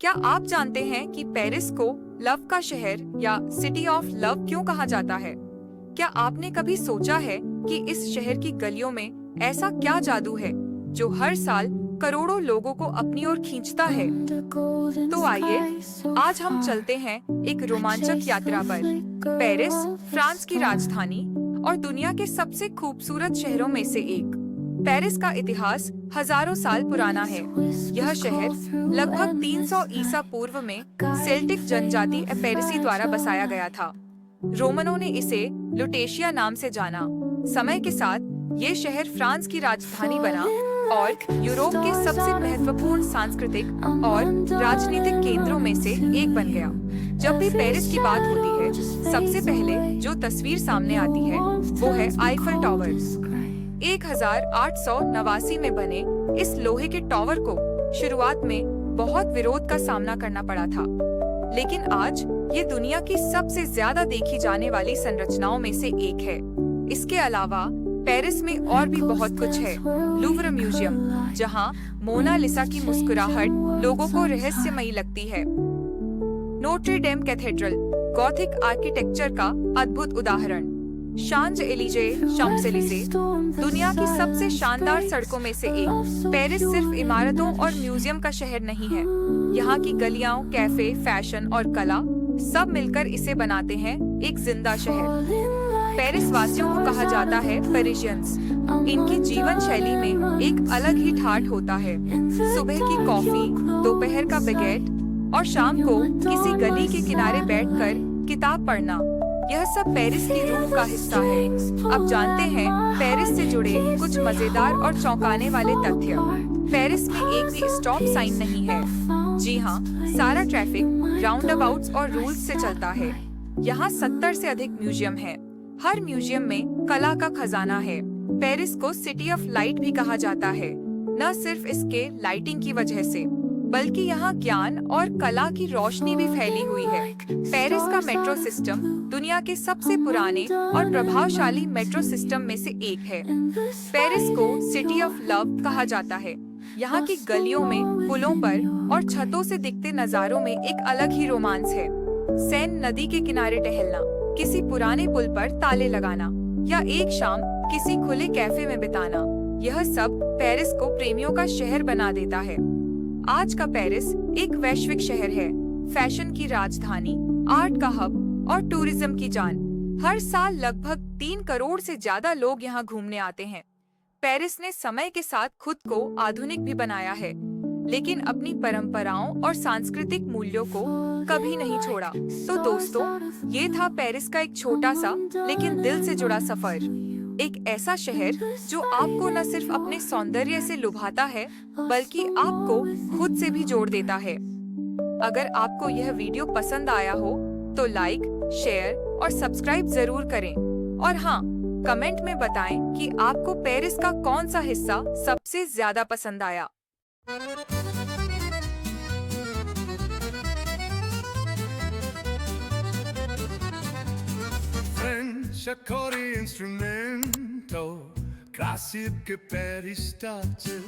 क्या आप जानते हैं कि पेरिस को लव का शहर या सिटी ऑफ लव क्यों कहा जाता है? क्या आपने कभी सोचा है कि इस शहर की गलियों में ऐसा क्या जादू है जो हर साल करोड़ों लोगों को अपनी ओर खींचता है? तो आइए, आज हम चलते हैं एक रोमांचक यात्रा पर। पेरिस, फ्रांस की राजधानी और दुनिया के सबसे खूबसूरत शहरों में से एक। पेरिस का इतिहास हजारों साल पुराना है। यह शहर लगभग 300 ईसा पूर्व में सेल्टिक जनजाति एपेरिसी द्वारा बसाया गया था। रोमनों ने इसे लुटेशिया नाम से जाना। समय के साथ ये शहर फ्रांस की राजधानी बना और यूरोप के सबसे महत्वपूर्ण सांस्कृतिक और राजनीतिक केंद्रों में से एक बन गया। जब भी पेरिस की बात होती है, सबसे पहले जो तस्वीर सामने आती है वो है आईफल टावर। 1889 में बने इस लोहे के टावर को शुरुआत में बहुत विरोध का सामना करना पड़ा था, लेकिन आज ये दुनिया की सबसे ज्यादा देखी जाने वाली संरचनाओं में से एक है। इसके अलावा पेरिस में और भी बहुत कुछ है। लूव्र म्यूजियम, जहां मोनालिसा की मुस्कुराहट लोगों को रहस्यमयी लगती है। Notre Dame cathedral, Gothic architecture का अद्भुत उदाहरण। शांज एलिजे शम्स-एलिजे, दुनिया की सबसे शानदार सड़कों में से एक। पेरिस सिर्फ इमारतों और म्यूजियम का शहर नहीं है। यहाँ की गलियां, कैफे, फैशन और कला सब मिलकर इसे बनाते हैं एक जिंदा शहर। पेरिस वासियों को कहा जाता है पेरिशियंस। इनकी जीवन शैली में एक अलग ही ठाठ होता है। सुबह की कॉफी, दोपहर का बैगेट और शाम को किसी गली के किनारे बैठकर किताब पढ़ना, यह सब पेरिस की रूह का हिस्सा है। अब जानते हैं पेरिस से जुड़े कुछ मजेदार और चौंकाने वाले तथ्य। पेरिस में एक भी स्टॉप साइन नहीं है। जी हाँ, सारा ट्रैफिक राउंडअबाउट्स और रूल्स से चलता है। यहाँ 70 से अधिक म्यूजियम हैं। हर म्यूजियम में कला का खजाना है। पेरिस को सिटी ऑफ लाइट भी कहा जाता है, न सिर्फ इसके लाइटिंग की वजह से, बल्कि यहाँ ज्ञान और कला की रोशनी भी फैली हुई है। पेरिस का मेट्रो सिस्टम दुनिया के सबसे पुराने और प्रभावशाली मेट्रो सिस्टम में से एक है। पेरिस को सिटी ऑफ लव कहा जाता है। यहाँ की गलियों में, पुलों पर और छतों से दिखते नजारों में एक अलग ही रोमांस है। सेन नदी के किनारे टहलना, किसी पुराने पुल पर ताले लगाना या एक शाम किसी खुले कैफे में बिताना, यह सब पेरिस को प्रेमियों का शहर बना देता है। आज का पेरिस एक वैश्विक शहर है, फैशन की राजधानी, आर्ट का हब और टूरिज्म की जान। हर साल लगभग 3 करोड़ से ज्यादा लोग यहाँ घूमने आते हैं। पेरिस ने समय के साथ खुद को आधुनिक भी बनाया है, लेकिन अपनी परंपराओं और सांस्कृतिक मूल्यों को कभी नहीं छोड़ा। तो दोस्तों, ये था पेरिस का एक छोटा सा लेकिन दिल से जुड़ा सफर। एक ऐसा शहर जो आपको न सिर्फ अपने सौंदर्य से लुभाता है, बल्कि आपको खुद से भी जोड़ देता है। अगर आपको यह वीडियो पसंद आया हो तो लाइक, शेयर और सब्सक्राइब जरूर करें। और हाँ, कमेंट में बताएं कि आपको पेरिस का कौन सा हिस्सा सबसे ज्यादा पसंद आया। Accordi instrumento, classiche per i stati.